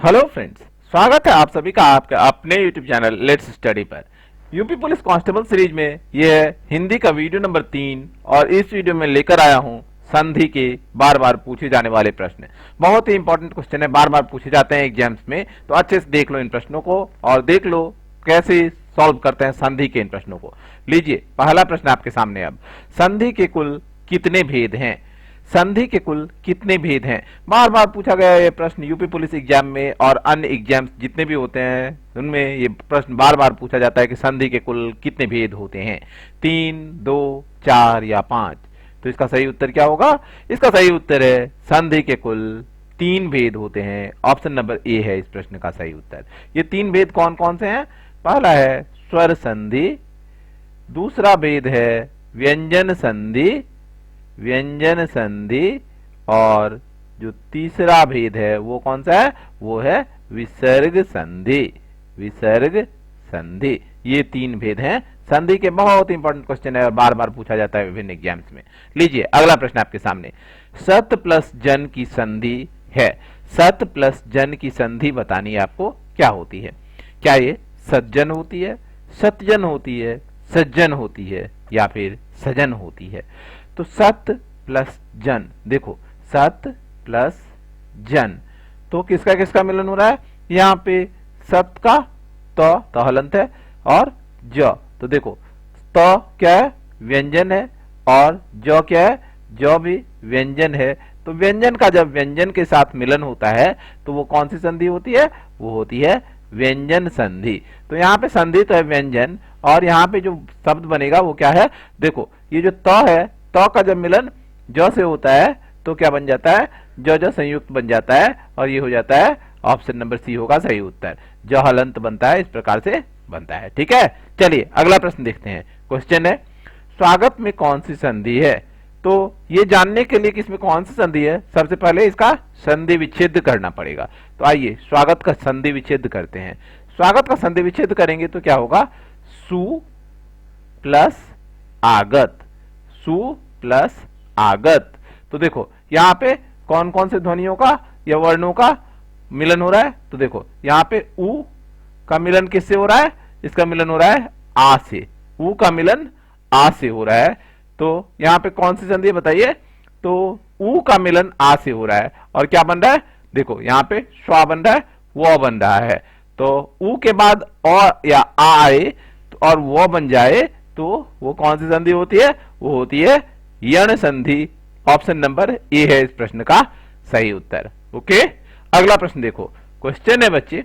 Hello friends, स्वागत है आप सभी का आपके अपने यूट्यूब चैनल लेट्स स्टडी पर। यूपी पुलिस कांस्टेबल सीरीज में यह है हिंदी का वीडियो नंबर 3 और इस वीडियो में लेकर आया हूं संधि के बार बार पूछे जाने वाले प्रश्न। बहुत ही इंपॉर्टेंट क्वेश्चन है, बार बार पूछे जाते हैं एग्जाम्स में, तो अच्छे से देख लो इन प्रश्नों को और देख लो कैसे सॉल्व करते हैं संधि के इन प्रश्नों को। लीजिए पहला प्रश्न आपके सामने। अब संधि के कुल कितने भेद हैं? संधि के कुल कितने भेद हैं? बार बार पूछा गया ये प्रश्न यूपी पुलिस एग्जाम में और अन्य एग्जाम्स जितने भी होते हैं उनमें ये प्रश्न बार बार पूछा जाता है कि संधि के कुल कितने भेद होते हैं, 3, 2, 4 या 5। तो इसका सही उत्तर क्या होगा? इसका सही उत्तर है संधि के कुल 3 भेद होते हैं। ऑप्शन नंबर ए है इस प्रश्न का सही उत्तर। ये 3 भेद कौन कौन से हैं? पहला है स्वर संधि, दूसरा भेद है व्यंजन संधि, व्यंजन संधि, और जो तीसरा भेद है वो कौन सा है? वो है विसर्ग संधि, विसर्ग संधि। ये 3 भेद हैं संधि के। बहुत इंपॉर्टेंट क्वेश्चन है और बार बार पूछा जाता है विभिन्न एग्जाम्स में। लीजिए अगला प्रश्न आपके सामने। सत प्लस जन की संधि है। सत प्लस जन की संधि बतानी है आपको क्या होती है? क्या ये सज्जन होती है, सतजन होती है, सज्जन होती है या फिर सजन होती है? तो सत प्लस जन, देखो सत प्लस जन तो किसका किसका मिलन हो रहा है? यहाँ पे सत का तो हलंत है और ज, तो देखो तो क्या है? व्यंजन है, और जो क्या है? जो भी व्यंजन है। तो व्यंजन का जब व्यंजन के साथ मिलन होता है तो वो कौन सी संधि होती है? वो होती है व्यंजन संधि। तो यहाँ पे संधि तो है व्यंजन, और यहाँ पे जो शब्द बनेगा वो क्या है? देखो ये जो त है, तो का जब मिलन ज से होता है तो क्या बन जाता है? जो संयुक्त बन जाता है, और ये हो जाता है ऑप्शन नंबर सी होगा सही उत्तर। जो हलंत बनता है इस प्रकार से बनता है। ठीक है, चलिए अगला प्रश्न देखते हैं। क्वेश्चन है स्वागत में कौन सी संधि है? तो ये जानने के लिए कि इसमें कौन सी संधि है, सबसे पहले इसका संधि विच्छेद करना पड़ेगा। तो आइए स्वागत का संधि विच्छेद करते हैं। स्वागत का संधि विच्छेद करेंगे तो क्या होगा? सु प्लस आगत, सु प्लस आगत। तो देखो यहाँ पे कौन कौन से ध्वनियों का या वर्णों का मिलन हो रहा है? तो देखो यहाँ पे उ का मिलन किससे हो रहा है? इसका मिलन हो रहा है आ से। उ का मिलन आ से हो रहा है। तो यहाँ पे कौन सी संधि है बताइए? तो उ का मिलन आ से हो रहा है, और क्या बन रहा है? देखो यहाँ पे श्वा बन रहा है, वो बन रहा है। तो उ के बाद अ या आ आए और वो बन जाए तो वो कौन सी संधि होती है? वो होती है यण संधि। ऑप्शन नंबर ए है इस प्रश्न का सही उत्तर। ओके, अगला प्रश्न देखो। क्वेश्चन है बच्चे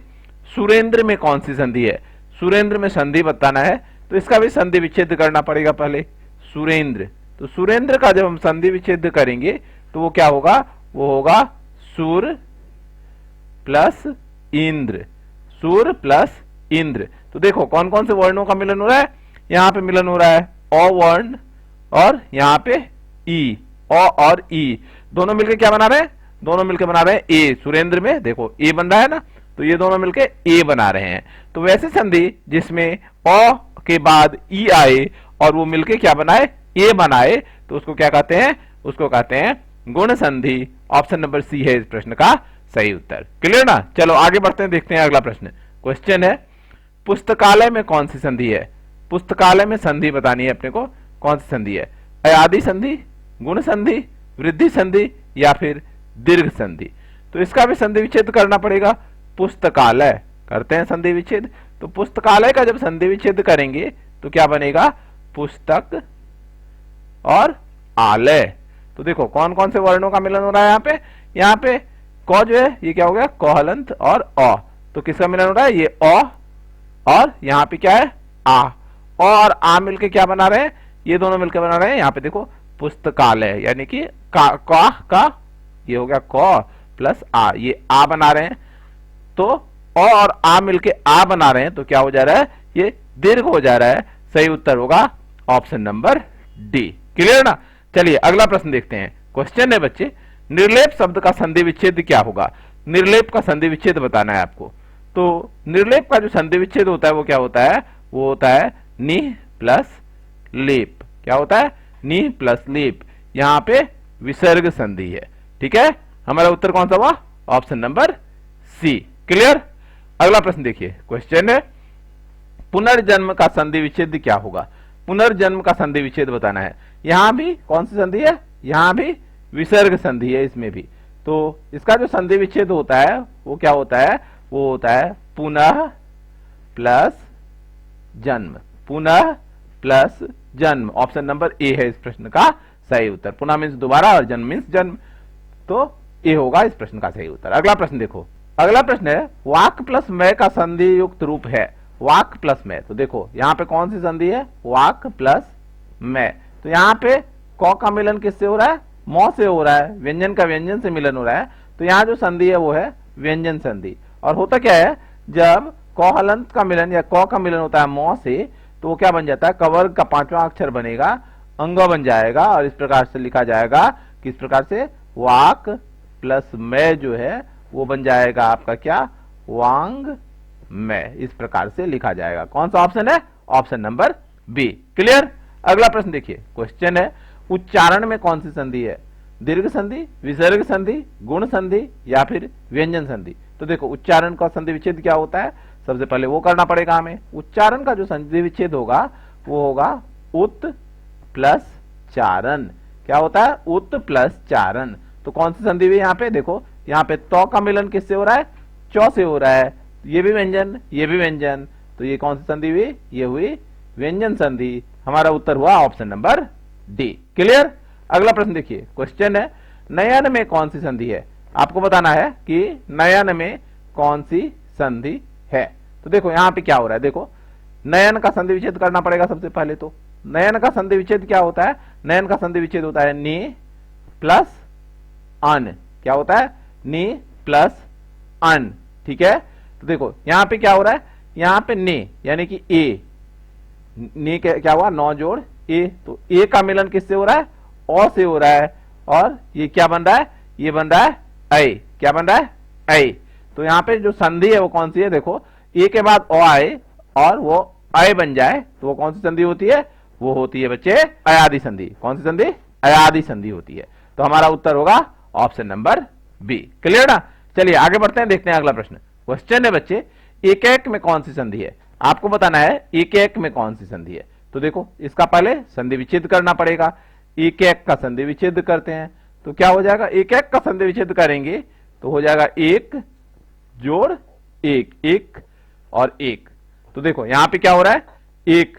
सुरेंद्र में कौन सी संधि है? सुरेंद्र में संधि बताना है तो इसका भी संधि विच्छेद करना पड़ेगा पहले। सुरेंद्र, तो सुरेंद्र का जब हम संधि विच्छेद करेंगे तो वो क्या होगा? वो होगा सुर प्लस इंद्र, सुर प्लस इंद्र। तो देखो कौन कौन से वर्णों का मिलन हो रहा है? यहाँ पे मिलन हो रहा है अ वर्ण और यहाँ पे ई, अ और ई दोनों मिलकर क्या बना रहे हैं? दोनों मिलकर बना रहे हैं ए। सुरेंद्र में देखो ए बन रहा है ना, तो ये दोनों मिलकर ए बना रहे हैं। तो वैसे संधि जिसमें अ के बाद ई आए और वो मिलके क्या बनाए? ए बनाए, तो उसको क्या कहते हैं? उसको कहते हैं गुण संधि। ऑप्शन नंबर सी है इस प्रश्न का सही उत्तर। क्लियर ना? चलो आगे बढ़ते हैं, देखते हैं अगला प्रश्न। क्वेश्चन है पुस्तकालय में कौन सी संधि है? पुस्तकालय में संधि बतानी है अपने को। कौन सी संधि है? अयादि संधि, गुण संधि, वृद्धि संधि या फिर दीर्घ संधि? तो इसका भी संधि विच्छेद करना पड़ेगा। पुस्तकालय करते हैं संधि विच्छेद। तो पुस्तकालय का जब संधि विच्छेद करेंगे तो क्या बनेगा? पुस्तक और आलय। तो देखो कौन कौन से वर्णों का मिलन हो रहा है यहाँ पे? यहाँ पे क जो है ये क्या हो गया? क हलंत और अ। तो किसका मिलन हो रहा है? ये अ, और यहाँ पे क्या है? आ। और आ मिलके क्या बना रहे हैं? ये दोनों मिलकर बना रहे हैं यहाँ पे देखो पुस्तकालय, यानी कि का ये हो गया क प्लस आ, ये आ बना रहे हैं। तो अ और आ मिलके आ बना रहे हैं तो क्या हो जा रहा है? ये दीर्घ हो जा रहा है। सही उत्तर होगा ऑप्शन नंबर डी। क्लियर ना? चलिए अगला प्रश्न देखते हैं। क्वेश्चन है बच्चे निर्लेप शब्द का संधि विच्छेद क्या होगा? निर्लेप का संधि विच्छेद बताना है आपको। तो निर्लेप का जो संधि विच्छेद होता है वो क्या होता है? वो होता है निह प्लस लेप। क्या होता है? निह प्लस लेप। यहाँ पे विसर्ग संधि है। ठीक है, हमारा उत्तर कौन सा हुआ? Option number C. क्लियर। अगला प्रश्न देखिए, क्वेश्चन है पुनर्जन्म का संधि विच्छेद क्या होगा। पुनर्जन्म का संधि विच्छेद बताना है। यहां भी कौन सी संधि है, यहां भी विसर्ग संधि है इसमें भी। तो इसका जो संधि विच्छेद होता है वो क्या होता है, वो होता है पुनः प्लस जन्म, पुनः प्लस जन्म। ऑप्शन नंबर ए है इस प्रश्न का सही उत्तर। पुनः मीन्स दोबारा और जन्म मीन्स जन्म, तो ए होगा इस प्रश्न का सही उत्तर। अगला प्रश्न देखो, अगला प्रश्न है वाक प्लस मैं का संधि युक्त रूप है। वाक प्लस मैं, तो देखो यहां पे कौन सी संधि है, वाक प्लस मैं। तो यहां पे क का मिलन किससे हो रहा है, मौ से हो रहा है, व्यंजन का व्यंजन से मिलन हो रहा है। तो यहां जो संधि है वो है व्यंजन संधि। और होता क्या है, जब क हलंत का मिलन या क का मिलन होता है मौ से, तो वो क्या बन जाता है, कवर्ग का पांचवा अक्षर बनेगा, अंग बन जाएगा। और इस प्रकार से लिखा जाएगा, किस प्रकार से, वाक प्लस मैं जो है वो बन जाएगा आपका क्या, वांग मैं। इस प्रकार से लिखा जाएगा। कौन सा ऑप्शन है, ऑप्शन नंबर बी। क्लियर। अगला प्रश्न देखिए, क्वेश्चन है उच्चारण में कौन सी संधि है, दीर्घ संधि, विसर्ग संधि, गुण संधि या फिर व्यंजन संधि। तो देखो उच्चारण का संधि विच्छेद क्या होता है, सबसे पहले वो करना पड़ेगा हमें। उच्चारण का जो संधि विच्छेद होगा वो होगा उत प्लस चारण। क्या होता है, उत प्लस चारण। तो कौन सी संधि हुई यहाँ पे, देखो यहाँ पे तो का मिलन किससे हो रहा है, चौ से हो रहा है। ये भी व्यंजन, ये भी व्यंजन, तो ये कौन सी संधि हुई, ये हुई व्यंजन संधि। हमारा उत्तर हुआ ऑप्शन नंबर डी। क्लियर। अगला प्रश्न देखिए, क्वेश्चन है नयन में कौन सी संधि है। आपको बताना है कि नयन में कौन सी संधि है। तो देखो यहां पे क्या हो रहा है, देखो नयन का संधि विच्छेद करना पड़ेगा सबसे पहले। तो नयन का संधि विच्छेद क्या होता है, नयन का संधि विच्छेद होता है नी प्लस अन। क्या होता है, नी प्लस अन। ठीक है। तो देखो यहां पे क्या हो रहा है, यहां पे ने यानी कि ए, ने क्या हुआ, नौ जोड़ ए। तो ए का मिलन किससे हो रहा है, ओ से हो रहा है। और ये क्या बन रहा है, ये बन रहा है ऐ। क्या बन रहा है, ऐ। तो यहां पे जो संधि है वो कौन सी है, देखो ए के बाद ओ आए और वो ऐ बन जाए, तो वो कौन सी संधि होती है, वो होती है बच्चे अयादि संधि। कौन सी संधि, अयादि संधि होती है। तो हमारा उत्तर होगा ऑप्शन नंबर बी। क्लियर ना। चलिए आगे बढ़ते हैं, देखते हैं अगला प्रश्न। क्वेश्चन है बच्चे एक एक में कौन सी संधि है। आपको बताना है एक एक में कौन सी संधि है। तो देखो इसका पहले संधि विच्छेद करना पड़ेगा। एक एक का संधि विच्छेद करते हैं तो क्या हो जाएगा, एक एक का संधि विच्छेद करेंगे तो हो जाएगा एक जोड़ एक, एक और एक। तो देखो यहां पे क्या हो रहा है, एक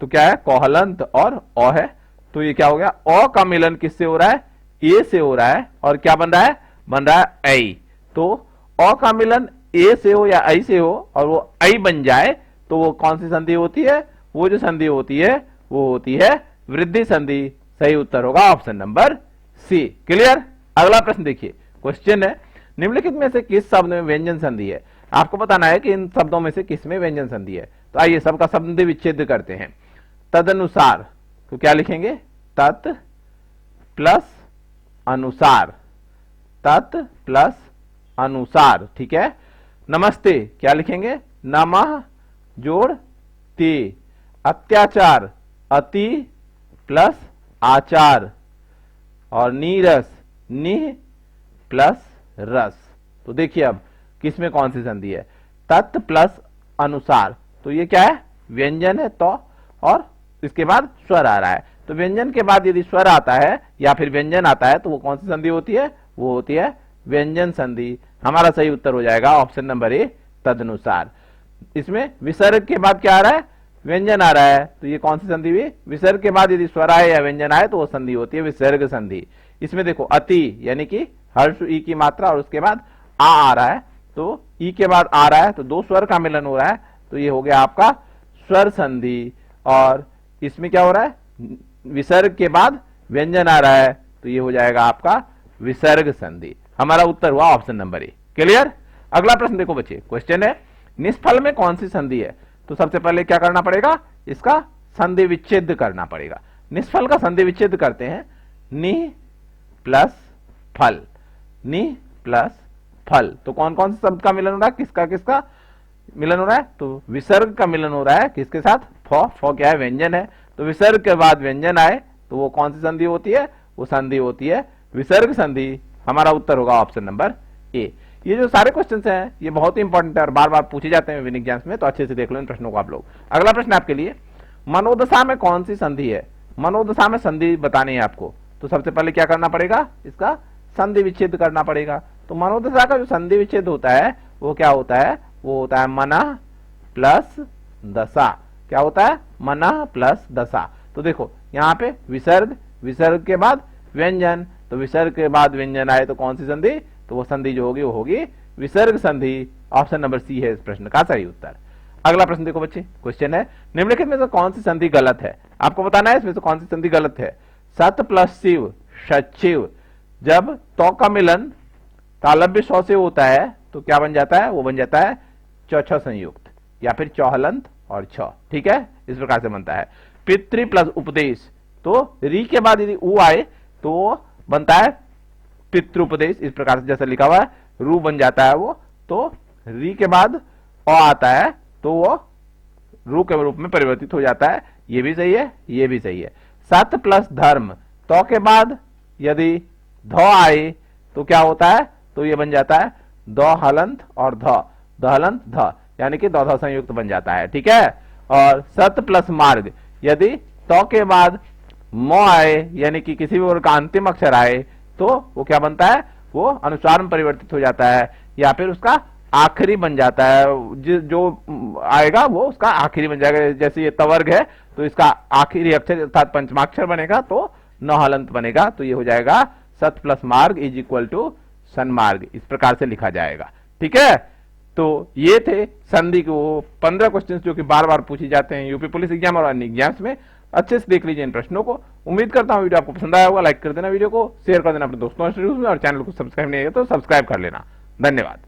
तो क्या है, कोहलंत और अ है। तो ये क्या हो गया, अ का मिलन किससे हो रहा है, ए से हो रहा है। और क्या बन रहा है, बन रहा है ऐ। तो अ का मिलन ए से हो या ऐ से हो और वो ऐ बन जाए तो वो कौन सी संधि होती है, वो जो संधि होती है वो होती है वृद्धि संधि। सही उत्तर होगा ऑप्शन नंबर सी। क्लियर। अगला प्रश्न देखिए, क्वेश्चन है निम्नलिखित में से किस शब्द में व्यंजन संधि है। आपको बताना है कि इन शब्दों में से किस में व्यंजन संधि है। तो आइए सबका संधि विच्छेद करते हैं। तदनुसार, तो क्या लिखेंगे, तत् प्लस अनुसार, तत् प्लस अनुसार। ठीक है। नमस्ते क्या लिखेंगे, नमः जोड़ ते। अत्याचार, अति प्लस आचार। और नीरस, निह प्लस रस। तो देखिए अब किसमें कौन सी संधि है, तत् प्लस अनुसार। तो ये क्या है, व्यंजन है तो, और इसके बाद स्वर आ रहा है। तो व्यंजन के बाद यदि स्वर आता है या फिर व्यंजन आता है तो वो कौन सी संधि होती है, वो होती है व्यंजन संधि। हमारा सही उत्तर हो जाएगा ऑप्शन नंबर ए, तदनुसार। इसमें विसर्ग के बाद क्या आ रहा है, व्यंजन आ रहा है। तो ये कौन सी संधि हुई, विसर्ग के बाद यदि स्वर आए या व्यंजन आए तो वो संधि होती है विसर्ग संधि। इसमें देखो अति यानी कि हर्ष ई की मात्रा और उसके बाद आ रहा है, तो ई के बाद आ रहा है तो दो स्वर का मिलन हो रहा है, तो ये हो गया आपका स्वर संधि। और इसमें क्या हो रहा है, विसर्ग के बाद व्यंजन आ रहा है, तो ये हो जाएगा आपका विसर्ग संधि। हमारा उत्तर हुआ ऑप्शन नंबर ए। क्लियर। अगला प्रश्न देखो बच्चे, क्वेश्चन है निष्फल में कौन सी संधि है। तो सबसे पहले क्या करना पड़ेगा, इसका संधि विच्छेद करना पड़ेगा। निष्फल का संधि विच्छेद करते हैं, नि प्लस फल, नि प्लस फल। तो कौन कौन से शब्द का मिलन हो रहा है, किसका किसका मिलन हो रहा है, तो विसर्ग का मिलन हो रहा है किसके साथ, फ क्या है, व्यंजन है। तो विसर्ग के बाद व्यंजन आए तो वो कौन सी संधि होती है, वो संधि होती है विसर्ग संधि। हमारा उत्तर होगा ऑप्शन नंबर ए। ये जो सारे क्वेश्चन हैं ये बहुत ही इंपॉर्टेंट है और बार बार पूछे जाते हैं विभिन्न एग्जाम्स में, तो अच्छे से देख लो इन प्रश्नों को आप लोग। अगला प्रश्न आपके लिए, मनोदशा में कौन सी संधि है? मनोदशा में संधि बतानी है आपको, तो सबसे पहले क्या करना पड़ेगा, इसका संधि विच्छेद करना पड़ेगा। तो मनोदशा का जो संधि विच्छेद होता है वो क्या होता है, वो होता है मनः प्लस दशा। क्या होता है, मनः प्लस दशा। तो देखो यहाँ पे विसर्ग, विसर्ग के बाद व्यंजन, तो विसर्ग के बाद व्यंजन आए तो कौन सी संधि, तो वो संधि जो होगी वो होगी विसर्ग संधि। ऑप्शन नंबर सी है इस प्रश्न का सही उत्तर। अगला प्रश्न देखो बच्चे, क्वेश्चन है निम्नलिखित में से कौन सी संधि गलत है? आपको बताना है इसमें से कौन सी संधि गलत है। सत प्लस शिव, सचिव, जब तो का मिलन तालव्य सौ से होता है तो क्या बन जाता है, वो बन जाता है चौछ संयुक्त या फिर चौहलंत और छ, ठीक है, इस प्रकार से बनता है। पितृ प्लस उपदेश, तो री के बाद यदि उ आए तो बनता है पितृपदेश, इस प्रकार से जैसा लिखा हुआ है रू बन जाता है वो, तो री के बाद अ आता है तो वो रू के रूप में परिवर्तित हो जाता है। ये भी सही है, ये भी सही है। सत प्लस धर्म, तो के बाद यदि ध आए तो क्या होता है, तो ये बन जाता है द हलंत और ध, दहलंत ध, यानी कि दो संयुक्त बन जाता है, ठीक है। और सत प्लस मार्ग, यदि तो के बाद म आए यानी कि किसी भी वर्ग का अंतिम अक्षर आए तो वो क्या बनता है, वो अनुस्वार में परिवर्तित हो जाता है या फिर उसका आखिरी बन जाता है। जो आएगा वो उसका आखिरी बन जाएगा। जैसे ये तवर्ग है तो इसका आखिरी अक्षर अर्थात पंचमाक्षर बनेगा तो नहलंत बनेगा, तो ये हो जाएगा सत प्लस मार्ग इज इक्वल टू सन्मार्ग, इस प्रकार से लिखा जाएगा, ठीक है। तो ये थे संधि के वो 15 क्वेश्चंस जो कि बार बार पूछे जाते हैं यूपी पुलिस एग्जाम और अन्य एग्जाम्स में। अच्छे से देख लीजिए इन प्रश्नों को। उम्मीद करता हूं वीडियो आपको पसंद आया होगा। लाइक कर देना वीडियो को, शेयर कर देना अपने दोस्तों में और चैनल को सब्सक्राइब नहीं है तो सब्सक्राइब कर लेना। धन्यवाद।